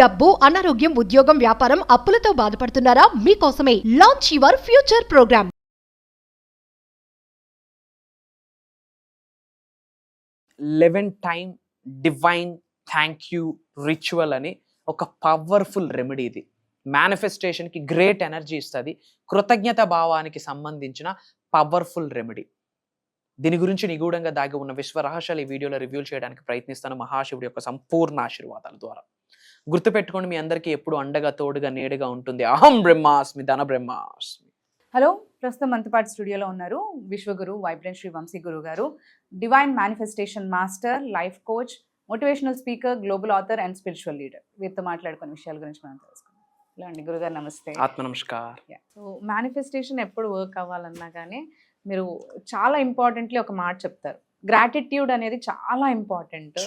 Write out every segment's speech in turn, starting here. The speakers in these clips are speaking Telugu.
డబ్బు, అనారోగ్యం, ఉద్యోగం, వ్యాపారం, అప్పులతో బాధపడుతున్నారా? మీకోసమే launch your future program. 11 time divine thank you ritual అని ఒక పవర్ఫుల్ రెమెడీ. ఇది మేనిఫెస్టేషన్కి గ్రేట్ ఎనర్జీ ఇస్తుంది. కృతజ్ఞత భావానికి సంబంధించిన పవర్ఫుల్ రెమెడీ. దీని గురించి నిగూఢంగా దాగి ఉన్న విశ్వ రహస్యాలు ఈ వీడియోలో రివ్యూ చేయడానికి ప్రయత్నిస్తాను మహాశివుడి యొక్క సంపూర్ణ ఆశీర్వాదాల ద్వారా. గుర్తుపెట్టుకోండి, మీ అందరికీ ఎప్పుడు అండగా తోడుగా నీడగా ఉంటుంది. అహం బ్రహ్మాస్మి, ధన బ్రహ్మాస్మి. హలో, ప్రస్తుతం మనతో స్టూడియోలో ఉన్నారు విశ్వగురు వైబ్రెంట్ శ్రీ వంశీ గురు గారు. Divine manifestation master, life coach, motivational speaker, global author and spiritual leader. వీరితో మాట్లాడుకునే విషయాల గురించి మనం తెలుసుకుందాం. హలో అండి గురుగారు, నమస్తే. ఆత్మ నమస్కార్. సో మేనిఫెస్టేషన్ ఎప్పుడు వర్క్ అవ్వాలన్నా కానీ మీరు చాలా ఇంపార్టెంట్లీ ఒక మాట చెప్తారు, గ్రాటిట్యూడ్ అనేది చాలా ఇంపార్టెంట్.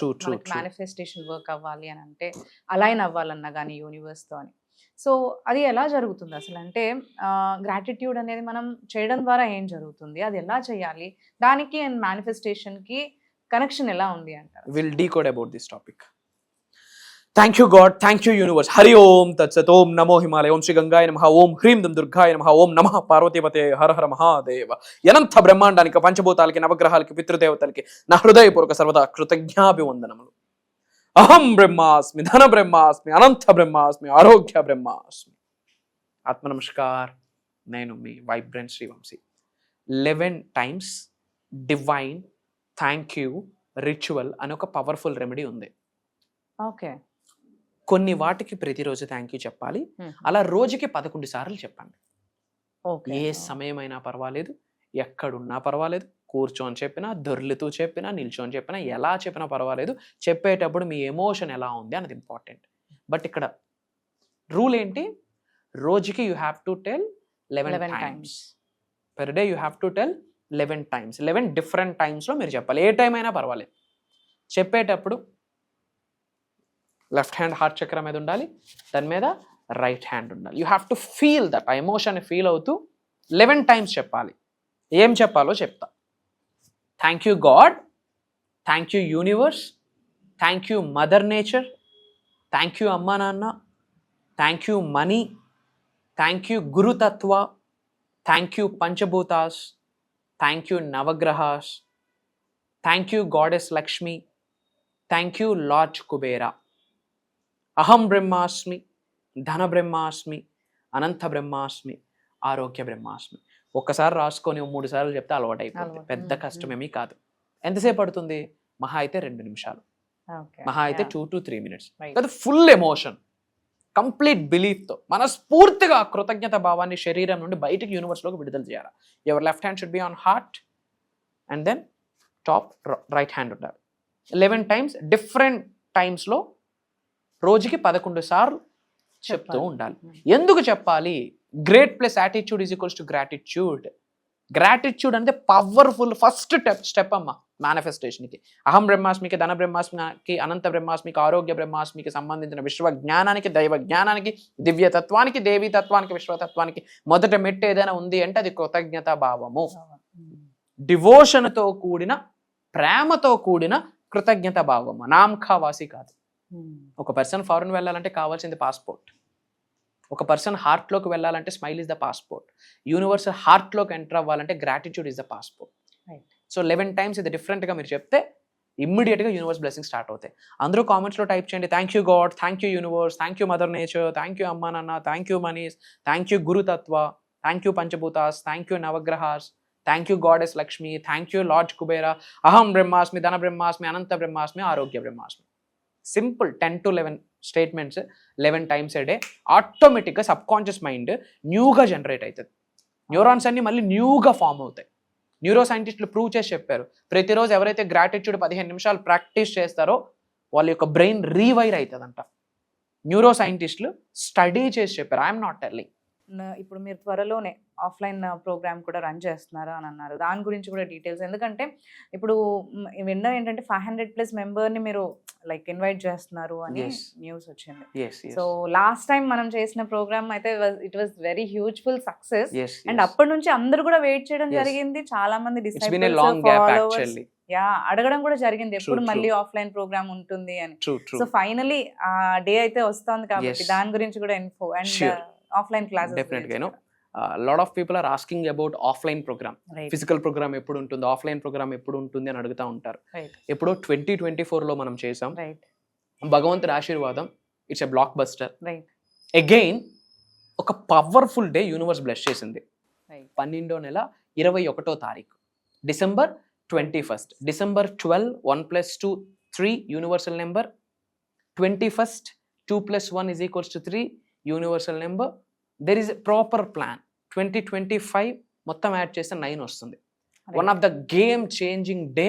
మేనిఫెస్టేషన్ వర్క్ అవ్వాలి అని అంటే, అలైన్ అవ్వాలన్నా కానీ యూనివర్స్తో అని. సో అది ఎలా జరుగుతుంది అసలు? అంటే గ్రాటిట్యూడ్ అనేది మనం చేయడం ద్వారా ఏం జరుగుతుంది, అది ఎలా చేయాలి, దానికి అండ్ మేనిఫెస్టేషన్కి కనెక్షన్ ఎలా ఉంది అంటారు? Will decode about this topic. Thank you God, thank you universe. Hari Om తత్సత్. ఓం నమో హిమాలయ. ఓం శ్రీ గంగాయ నమః. ఓం హ్రీం దం దుర్గాయ నమః. ఓం నమః పార్వతీపతే. హర హర మహాదేవ. అనంత బ్రహ్మాండానికి, పంచభూతాలకి, నవగ్రహాలకి, పితృదేవతలకి నా హృదయపూర్వక సర్వదా కృతజ్ఞాభివందనములు. అహం బ్రహ్మాస్మి, ధన బ్రహ్మాస్మి, అనంత బ్రహ్మాస్మి, ఆరోగ్య బ్రహ్మాస్మి. ఆత్మ నమస్కార్. నేను మీ vibrant Shri Vamsi. 11 times divine thank you ritual అని ఒక పవర్ఫుల్ రెమెడీ ఉంది. ఓకే. కొన్ని వాటికి ప్రతిరోజు థ్యాంక్ యూ చెప్పాలి. అలా రోజుకి 11 సార్లు చెప్పండి. ఏ సమయమైనా పర్వాలేదు, ఎక్కడున్నా పర్వాలేదు, కూర్చొని చెప్పినా, దొర్లుతూ చెప్పినా, నిల్చొని చెప్పినా, ఎలా చెప్పినా పర్వాలేదు. చెప్పేటప్పుడు మీ ఎమోషన్ ఎలా ఉంది అన్నది ఇంపార్టెంట్. బట్ ఇక్కడ రూల్ ఏంటి? రోజుకి you have to tell 11 times. Per day you have to tell 11 times. 11 different టైమ్స్లో మీరు చెప్పాలి. ఏ టైం అయినా పర్వాలేదు. చెప్పేటప్పుడు లెఫ్ట్ హ్యాండ్ హార్ట్ చక్రం మీద ఉండాలి, దాని మీద రైట్ హ్యాండ్ ఉండాలి. You have to feel that, ఆ ఎమోషన్ ఫీల్ అవుతూ 11 టైమ్స్ చెప్పాలి. ఏం చెప్పాలో చెప్తా. Thank you God, thank you universe, thank you mother nature, thank you అమ్మా నాన్న, thank you money, thank you గురుతత్వ, థ్యాంక్ యూ పంచభూతాస్, థ్యాంక్ యూ నవగ్రహాస్, thank you goddess Lakshmi, thank you lord Kubera. అహం బ్రహ్మాస్మి, ధన బ్రహ్మాస్మి, అనంత బ్రహ్మాస్మి, ఆరోగ్య బ్రహ్మాస్మి. ఒక్కసారి రాసుకొని 3 సార్లు చెప్తే అలవాటు అయిపోతుంది. పెద్ద కష్టమేమీ కాదు. ఎంతసేపు పడుతుంది? మహా అయితే 2 నిమిషాలు, మహా అయితే 2 to 3 minutes. అది ఫుల్ ఎమోషన్, కంప్లీట్ బిలీఫ్తో మనస్ఫూర్తిగా కృతజ్ఞత భావాన్ని శరీరం నుండి బయటికి యూనివర్స్లోకి విడుదల చేయాలి. Ever left hand should be on heart and then top right hand ఉండాలి. 11 టైమ్స్ డిఫరెంట్ టైమ్స్లో రోజుకి 11 సార్లు చెప్తూ ఉండాలి. ఎందుకు చెప్పాలి? Great plus attitude is equals to gratitude. Gratitude అంటే పవర్ఫుల్ ఫస్ట్ స్టెప్ అమ్మ మేనిఫెస్టేషన్కి. అహం బ్రహ్మాస్మికి, ధన బ్రహ్మాస్మికి, అనంత బ్రహ్మాస్మికి, ఆరోగ్య బ్రహ్మాస్మికి సంబంధించిన విశ్వ జ్ఞానానికి, దైవ జ్ఞానానికి, దివ్యతత్వానికి, దేవీ తత్వానికి, విశ్వతత్వానికి మొదట మెట్టు ఏదైనా ఉంది అంటే అది కృతజ్ఞత భావము. డివోషన్తో కూడిన, ప్రేమతో కూడిన కృతజ్ఞత భావము. నామఖావాసి కాదు. ఒక పర్సన్ ఫారెన్ వెళ్ళాలంటే కావాల్సింది పాస్పోర్ట్. ఒక పర్సన్ హార్ట్లోకి వెళ్ళాలంటే smile is the passport. Universe హార్ట్లోకి ఎంటర్ అవ్వాలంటే gratitude is the passport. So 11 times ఇది డిఫరెంట్గా మీరు చెప్తే ఇమ్మీడియట్గా యూనివర్స్ బ్లెస్సింగ్ స్టార్ట్ అవుతాయి. అందరూ కామెంట్స్లో టైప్ చేయండి, thank you God, thank you universe, thank you mother nature, thank you అమ్మా నాన్న, thank you monies, thank you గురుతత్వ, థ్యాంక్ యూ పంచభూతాస్, థ్యాంక్ యూ నవగ్రహాస్, thank you goddess Lakshmi, thank you lord Kubera, అహం బ్రహ్మాస్మి, ధన బ్రహ్మాస్మి, అనంత బ్రహ్మాస్మి, ఆరోగ్య బ్రహ్మాస్మి. Simple 10 to 11 statements 11 times a day. ఆటోమేటిక్గా సబ్ కాన్షియస్ మైండ్ న్యూగా జనరేట్ అవుతుంది. న్యూరాన్స్ అన్ని మళ్ళీ న్యూగా ఫామ్ అవుతాయి. న్యూరో సైంటిస్టులు ప్రూవ్ చేసి చెప్పారు, ప్రతిరోజు ఎవరైతే గ్రాటిట్యూడ్ 15 నిమిషాలు ప్రాక్టీస్ చేస్తారో వాళ్ళ యొక్క బ్రెయిన్ రీవైర్ అవుతుందంట. న్యూరో సైంటిస్టులు స్టడీ చేసి చెప్పారు. I'm not telling. ఇప్పుడు మీరు త్వరలోనే ఆఫ్లైన్ ప్రోగ్రామ్ కూడా రన్ చేస్తున్నారు అని అన్నారు. దాని గురించి కూడా డీటెయిల్స్, ఎందుకంటే ఇప్పుడు విన్నర్ ఏంటంటే 500+ మెంబర్ని మీరు లైక్ ఇన్వైట్ చేస్తున్నారు అని న్యూస్ వచ్చింది. సో లాస్ట్ టైం మనం చేసిన ప్రోగ్రామ్ అయితే it was very hugeful success. And అప్పటి నుంచి అందరూ కూడా వెయిట్ చేయడం జరిగింది. చాలా మంది డిసైపుల్స్, ఫాలోవర్స్ యా అడగడం కూడా జరిగింది ఎప్పుడు true. మళ్ళీ ఆఫ్లైన్ ప్రోగ్రామ్ ఉంటుంది అని. ట్రూ ట్రూ సో ఫైనలీ ఆ డే అయితే వస్తుంది కాబట్టి Yes. దాని గురించి కూడా info and Sure. Offline classes డెఫినెట్గా you know lot of people are asking about offline programme, physical programme ఎప్పుడు ఉంటుంది, ఆఫ్లైన్ ప్రోగ్రామ్ ఎప్పుడు ఉంటుంది అని అడుగుతూ ఉంటారు. రైట్ ఎప్పుడో 2024లో మనం చేసాం. రైట్ భగవంతుడి ఆశీర్వాదం, it's a block buster. Right again ఒక పవర్ఫుల్ డే యూనివర్స్ బ్లెస్ చేసింది. రైట్ 12వ నెల 21వ తారీఖు, December 21st. December 12, 1 + 2 3 universal number. 21st 2 + 1 = 3 universal number. There is a proper plan. 2025 మొత్తం యాడ్ చేస్తే 9 వస్తుంది. One of the game changing day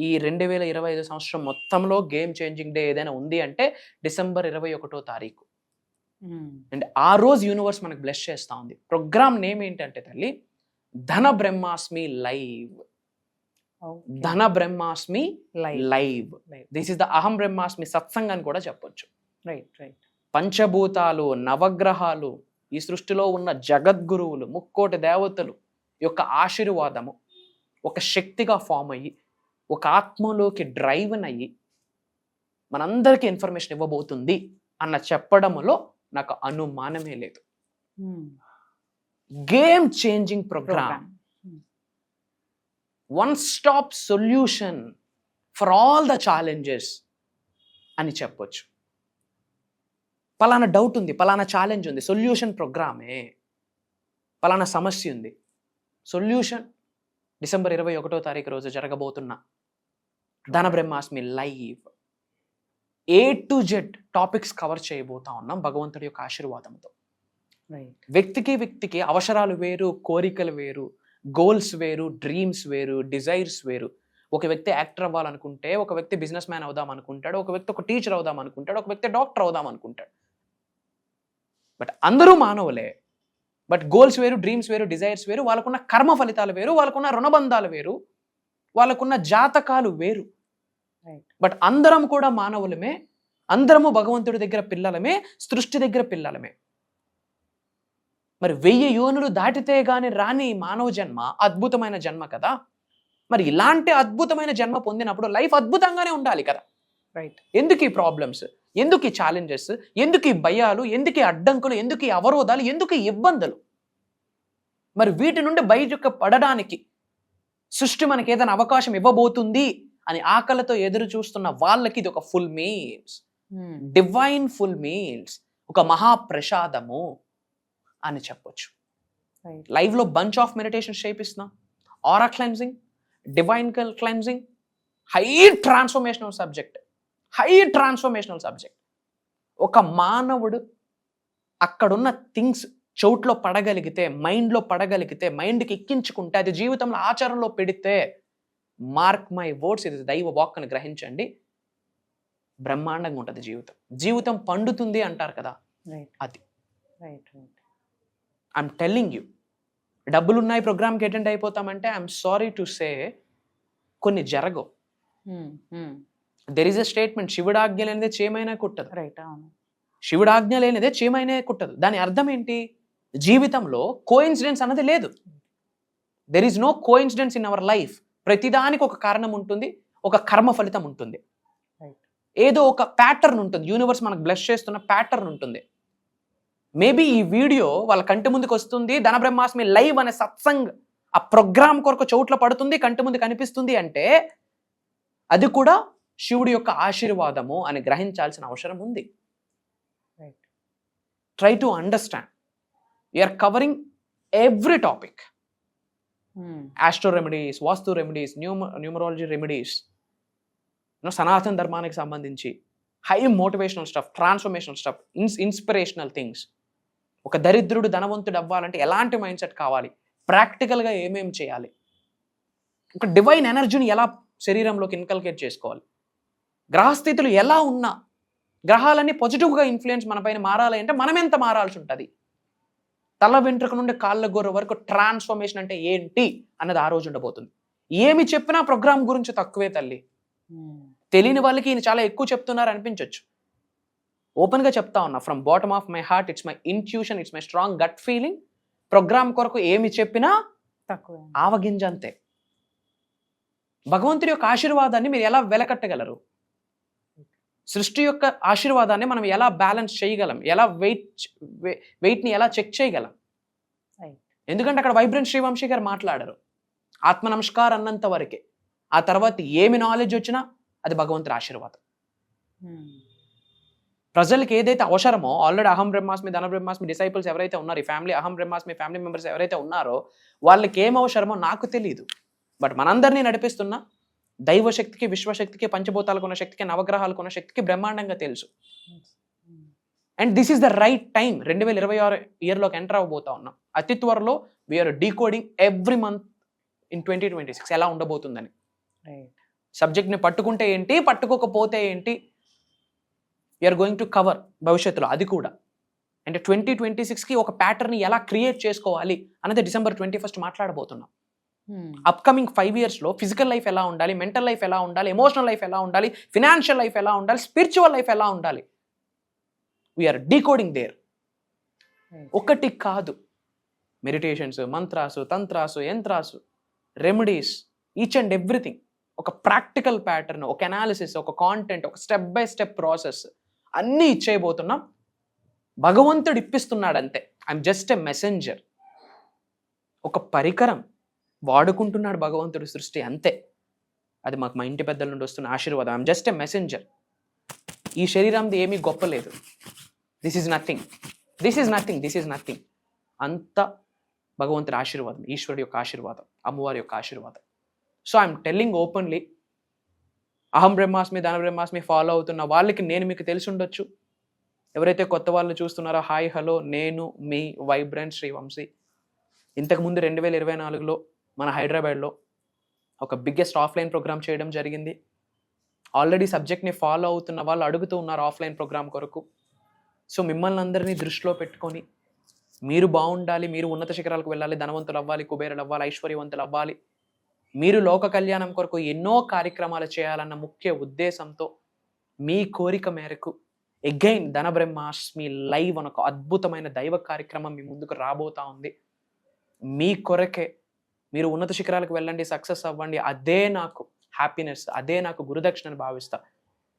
ఈ 2025 సంవత్సరం మొత్తంలో గేమ్ చేంజింగ్ డే ఏదైనా ఉంది అంటే డిసెంబర్ 21వ తారీఖు. అండ్ ఆ రోజు యూనివర్స్ మనకు బ్లెస్ చేస్తూ ఉంది. ప్రోగ్రామ్ నేమ్ ఏంటంటే తల్లి, ధన బ్రహ్మాస్మి లైవ్. ధన బ్రహ్మాస్మి లైవ్. దిస్ ఇస్ ద అహం బ్రహ్మాస్మి సత్సంగ్ అని కూడా చెప్పొచ్చు. రైట్ రైట్ పంచభూతాలు, నవగ్రహాలు, ఈ సృష్టిలో ఉన్న జగద్గురువులు, ముక్కోటి దేవతలు యొక్క ఆశీర్వాదము ఒక శక్తిగా ఫామ్ అయ్యి ఒక ఆత్మలోకి డ్రైవ్ అయ్యి మనందరికీ ఇన్ఫర్మేషన్ ఇవ్వబోతుంది అన్న చెప్పడంలో నాకు అనుమానమే లేదు. Game changing program, one stop solution for all the challenges అని చెప్పొచ్చు. పలానా డౌట్ ఉంది, పలానా ఛాలెంజ్ ఉంది, సొల్యూషన్ ప్రోగ్రామే. పలానా సమస్య ఉంది, సొల్యూషన్ డిసెంబర్ 21వ తారీఖు రోజు జరగబోతున్న ధన బ్రహ్మాస్మి live. A to Z topics cover చేయబోతా ఉన్నాం భగవంతుడి యొక్క ఆశీర్వాదంతో. వ్యక్తికి అవసరాలు వేరు, కోరికలు వేరు, గోల్స్ వేరు, డ్రీమ్స్ వేరు, డిజైర్స్ వేరు. ఒక వ్యక్తి యాక్టర్ అవ్వాలనుకుంటే, ఒక వ్యక్తి బిజినెస్ మ్యాన్ అవుదాం అనుకుంటాడు, ఒక వ్యక్తి ఒక టీచర్ అవుదాం అనుకుంటాడు, ఒక వ్యక్తి డాక్టర్ అవుదాం అనుకుంటాడు. బట్ అందరూ మానవులే. బట్ గోల్స్ వేరు, డ్రీమ్స్ వేరు, డిజైర్స్ వేరు, వాళ్ళకున్న కర్మ ఫలితాలు వేరు, వాళ్ళకున్న రుణబంధాలు వేరు, వాళ్ళకున్న జాతకాలు వేరు. బట్ అందరం కూడా మానవులమే, అందరము భగవంతుడి దగ్గర పిల్లలమే, సృష్టి దగ్గర పిల్లలమే. మరి 1000 యోనులు దాటితే గాని రాని మానవ జన్మ అద్భుతమైన జన్మ కదా. మరి ఇలాంటి అద్భుతమైన జన్మ పొందినప్పుడు లైఫ్ అద్భుతంగానే ఉండాలి కదా. రైట్. ఎందుకు ఈ ప్రాబ్లమ్స్, ఎందుకు ఈ ఛాలెంజెస్, ఎందుకు ఈ భయాలు, ఎందుకు ఈ అడ్డంకులు, ఎందుకు ఈ అవరోధాలు, ఎందుకు ఈ ఇబ్బందులు? మరి వీటి నుండి బయటకు పడడానికి సృష్టి మనకి ఏదైనా అవకాశం ఇవ్వబోతుంది అని ఆకలితో ఎదురు చూస్తున్న వాళ్ళకి ఇది ఒక full meals, divine full meals, ఒక మహాప్రసాదము అని చెప్పొచ్చు. లైవ్ లో బంచ్ ఆఫ్ మెడిటేషన్ చేపిస్తున్నాం, aura cleansing, divine cleansing, high transformational subject. ఒక మానవుడు అక్కడున్న థింగ్స్ చౌట్లో పడగలిగితే, మైండ్లో పడగలిగితే, మైండ్కి ఎక్కించుకుంటే, అది జీవితంలో ఆచరణలో పెడితే, మార్క్ మై వర్డ్స్, ఇది దైవ వాక్ అని గ్రహించండి, బ్రహ్మాండంగా ఉంటుంది జీవితం. జీవితం పండుతుంది అంటారు కదా, అది. I'm telling you. డబ్బులు ఉన్నాయి, ప్రోగ్రామ్కి అటెండ్ అయిపోతామంటే ఐఎమ్ సారీ టు సే కొన్ని జరగవు. దెర్ ఈస్ ఎ స్టేట్మెంట్, శివుడు ఆజ్ఞ లేనిదే చీమైనా కుట్టదు. రైట్. శివుడు ఆజ్ఞ లేనిదే చీమైనా కుట్టదు. దాని అర్థం ఏంటి? జీవితంలో కోఇన్సిడెన్స్ అన్నది లేదు. There is no coincidence in our life. ప్రతిదానికి ఒక కారణం ఉంటుంది, ఒక కర్మ ఫలితం ఉంటుంది, ఏదో ఒక ప్యాటర్న్ ఉంటుంది. యూనివర్స్ మనకు బ్లెస్ చేస్తున్న ప్యాటర్న్ ఉంటుంది. మేబీ ఈ వీడియో వాళ్ళ కంటి ముందుకు వస్తుంది, ధన బ్రహ్మాస్మి లైవ్ అనే సత్సంగ్ ఆ ప్రోగ్రామ్ కొరకు చోట్ల పడుతుంది, కంటి ముందు కనిపిస్తుంది అంటే అది కూడా శివుడి యొక్క ఆశీర్వాదము అని గ్రహించాల్సిన అవసరం ఉంది. Try to understand. We're covering every topic. Astro remedies, vastu remedies, numerology remedies, సనాతన ధర్మానికి సంబంధించి high motivational stuff, transformational stuff, inspirational things. ఒక దరిద్రుడు ధనవంతుడు అవ్వాలంటే ఎలాంటి మైండ్ సెట్ కావాలి, ప్రాక్టికల్గా ఏమేమి చేయాలి, ఒక డివైన్ ఎనర్జీని ఎలా శరీరంలోకి ఇన్కల్కేట్ చేసుకోవాలి, గ్రహస్థితులు ఎలా ఉన్నా గ్రహాలన్నీ పాజిటివ్గా ఇన్ఫ్లుయెన్స్ మన పైన మారాలి అంటే మనం ఎంత మారాల్సి ఉంటుంది. తల వెంట్రుక నుండి కాళ్ళ గొర్రె వరకు ట్రాన్స్ఫర్మేషన్ అంటే ఏంటి అన్నది ఆ రోజు ఉండబోతుంది. ఏమి చెప్పినా ప్రోగ్రామ్ గురించి తక్కువే తల్లి. తెలియని వాళ్ళకి ఈయన చాలా ఎక్కువ చెప్తున్నారు అనిపించవచ్చు. ఓపెన్గా చెప్తా ఉన్నా, from bottom of my heart, it's my intuition, it's my strong gut feeling. Programme కొరకు ఏమి చెప్పినా తక్కువే, ఆవగింజ అంతే. భగవంతుడి యొక్క ఆశీర్వాదాన్ని మీరు ఎలా వెలకట్టగలరు? సృష్టి యొక్క ఆశీర్వాదాన్ని మనం ఎలా బ్యాలెన్స్ చేయగలం? ఎలా వెయిట్ని ఎలా చెక్ చేయగలం? ఎందుకంటే అక్కడ వైబ్రెంట్ శ్రీవంశీ గారు మాట్లాడారు, ఆత్మ నమస్కార్ అన్నంత వరకే, ఆ తర్వాత ఏమి నాలెడ్జ్ వచ్చినా అది భగవంతుడి ఆశీర్వాదం. ప్రజలకి ఏదైతే అవసరమో, ఆల్రెడీ అహం బ్రహ్మాస్మి ధన బ్రహ్మాస్మి డిసైపుల్స్ ఎవరైతే ఉన్నారో, ఈ ఫ్యామిలీ అహం బ్రహ్మాస్మి ఫ్యామిలీ మెంబర్స్ ఎవరైతే ఉన్నారో వాళ్ళకి ఏం అవసరమో నాకు తెలియదు, బట్ మనందరినీ నడిపిస్తున్న దైవశక్తికి, విశ్వశక్తికి, పంచభూతాలకు ఉన్న శక్తికి, నవగ్రహాలకు ఉన్న శక్తికి బ్రహ్మాండంగా తెలుసు. And this is the right time. 2026 ఇయర్లోకి ఎంటర్ అవ్వబోతా ఉన్నాం. అతి త్వరలో we're decoding every month in 2026 ఎలా ఉండబోతుందని. సబ్జెక్ట్ని పట్టుకుంటే ఏంటి, పట్టుకోకపోతే ఏంటి, వీఆర్ గోయింగ్ టు కవర్ భవిష్యత్తులో అది కూడా. అంటే 2026కి ఒక ప్యాటర్న్ ఎలా క్రియేట్ చేసుకోవాలి అనేది December 21 మాట్లాడబోతున్నాం. అప్కమింగ్ 5 ఇయర్స్లో ఫిజికల్ లైఫ్ ఎలా ఉండాలి, మెంటల్ లైఫ్ ఎలా ఉండాలి, ఎమోషనల్ లైఫ్ ఎలా ఉండాలి, ఫినాన్షియల్ లైఫ్ ఎలా ఉండాలి, స్పిరిచువల్ లైఫ్ ఎలా ఉండాలి, వీఆర్ డీకోడింగ్ దేర్. ఒకటి కాదు, మెడిటేషన్స్, మంత్రాసు, తంత్రాసు, యంత్రాసు, రెమెడీస్, ఈచ్ అండ్ ఎవ్రీథింగ్, ఒక ప్రాక్టికల్ ప్యాటర్న్, ఒక అనాలిసిస్, ఒక కాంటెంట్, ఒక స్టెప్ బై స్టెప్ ప్రాసెస్ అన్నీ ఇచ్చేయబోతున్నాం. భగవంతుడు ఇప్పిస్తున్నాడు అంతే. ఐఎమ్ జస్ట్ ఎ మెసెంజర్, ఒక పరికరం వాడుకుంటున్నాడు భగవంతుడు సృష్టి అంతే. అది మాకు మా ఇంటి పెద్దల నుండి వస్తున్న ఆశీర్వాదం. I'm just a messenger. ఈ శరీరంది ఏమీ గొప్ప లేదు. This is nothing, this is nothing, this is nothing. అంత భగవంతుడి ఆశీర్వాదం, ఈశ్వరుడి యొక్క ఆశీర్వాదం, అమ్మవారి యొక్క ఆశీర్వాదం. సో ఐఎమ్ టెల్లింగ్ ఓపెన్లీ, అహం బ్రహ్మాస్మి ధన బ్రహ్మాస్మి ఫాలో అవుతున్న వాళ్ళకి నేను మీకు తెలిసి ఉండొచ్చు. ఎవరైతే కొత్త వాళ్ళు చూస్తున్నారో, హాయ్ హలో, నేను మీ వైబ్రెంట్ శ్రీవంశీ. ఇంతకుముందు 2024లో మన హైదరాబాద్లో ఒక బిగ్గెస్ట్ ఆఫ్లైన్ ప్రోగ్రామ్ చేయడం జరిగింది. ఆల్రెడీ సబ్జెక్ట్ని ఫాలో అవుతున్న వాళ్ళు అడుగుతూ ఉన్నారు ఆఫ్లైన్ ప్రోగ్రామ్ కొరకు. సో మిమ్మల్ని అందరినీ దృష్టిలో పెట్టుకొని, మీరు బాగుండాలి, మీరు ఉన్నత శిఖరాలకు వెళ్ళాలి, ధనవంతులు అవ్వాలి, కుబేరులు అవ్వాలి, ఐశ్వర్యవంతులు అవ్వాలి, మీరు లోక కళ్యాణం కొరకు ఎన్నో కార్యక్రమాలు చేయాలన్న ముఖ్య ఉద్దేశంతో మీ కోరిక మేరకు అగైన్ ధన బ్రహ్మాస్మి లైవ్ అని ఒక అద్భుతమైన దైవ కార్యక్రమం మీ ముందుకు రాబోతా ఉంది. మీ కొరకే మీరు ఉన్నత శిఖరాలకు వెళ్ళండి, సక్సెస్ అవ్వండి, అదే నాకు హ్యాపీనెస్, అదే నాకు గురుదక్షిణని భావిస్తా.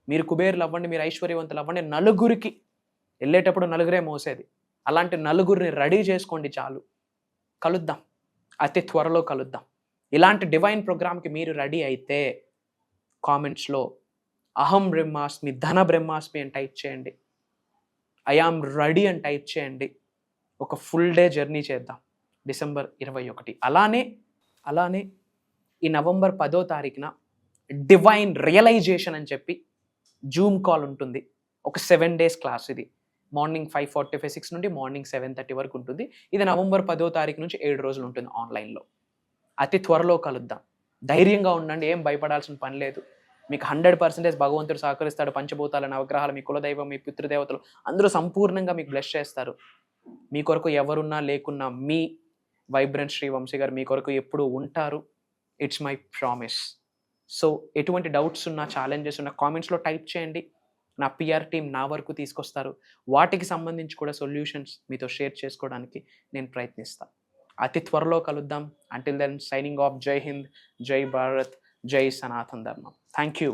మీరు కుబేరులు అవ్వండి, మీరు ఐశ్వర్యవంతులు అవ్వండి. నలుగురికి వెళ్ళేటప్పుడు నలుగురే మోసేది, అలాంటి నలుగురిని రెడీ చేసుకోండి చాలు. కలుద్దాం, అతి త్వరలో కలుద్దాం. ఇలాంటి డివైన్ ప్రోగ్రామ్కి మీరు రెడీ అయితే కామెంట్స్లో అహం బ్రహ్మాస్మి ధన బ్రహ్మాస్మి అని టైప్ చేయండి, ఐ ఆమ్ రెడీ అని టైప్ చేయండి. ఒక ఫుల్ డే జర్నీ చేద్దాం December 21. అలానే ఈ November 10వ తారీఖున డివైన్ రియలైజేషన్ అని చెప్పి జూమ్ కాల్ ఉంటుంది. ఒక 7 days క్లాస్. ఇది మార్నింగ్ 5:45, 6 నుండి మార్నింగ్ 7:30 వరకు ఉంటుంది. ఇది November 10వ తారీఖు నుంచి 7 రోజులు ఉంటుంది ఆన్లైన్లో. అతి త్వరలో కలుద్దాం. ధైర్యంగా ఉండండి, ఏం భయపడాల్సిన పని లేదు. మీకు 100% భగవంతుడు సహకరిస్తాడు. పంచభూతాల, నవగ్రహాలు, మీ కులదైవం, మీ పితృదేవతలు అందరూ సంపూర్ణంగా మీకు బ్లెస్ చేస్తారు. మీ కొరకు ఎవరున్నా లేకున్నా మీ వైబ్రెంట్ శ్రీవంశీ గారు మీ కొరకు ఎప్పుడు ఉంటారు. It's my promise. సో ఎటువంటి డౌట్స్ ఉన్నా, ఛాలెంజెస్ ఉన్నా కామెంట్స్లో టైప్ చేయండి. నా PR టీం నా వరకు తీసుకొస్తారు. వాటికి సంబంధించి కూడా సొల్యూషన్స్ మీతో షేర్ చేసుకోవడానికి నేను ప్రయత్నిస్తాను. అతి త్వరలో కలుద్దాం. Until then signing off. జై హింద్, జై భారత్, జై సనాతన్ ధర్మం. Thank you.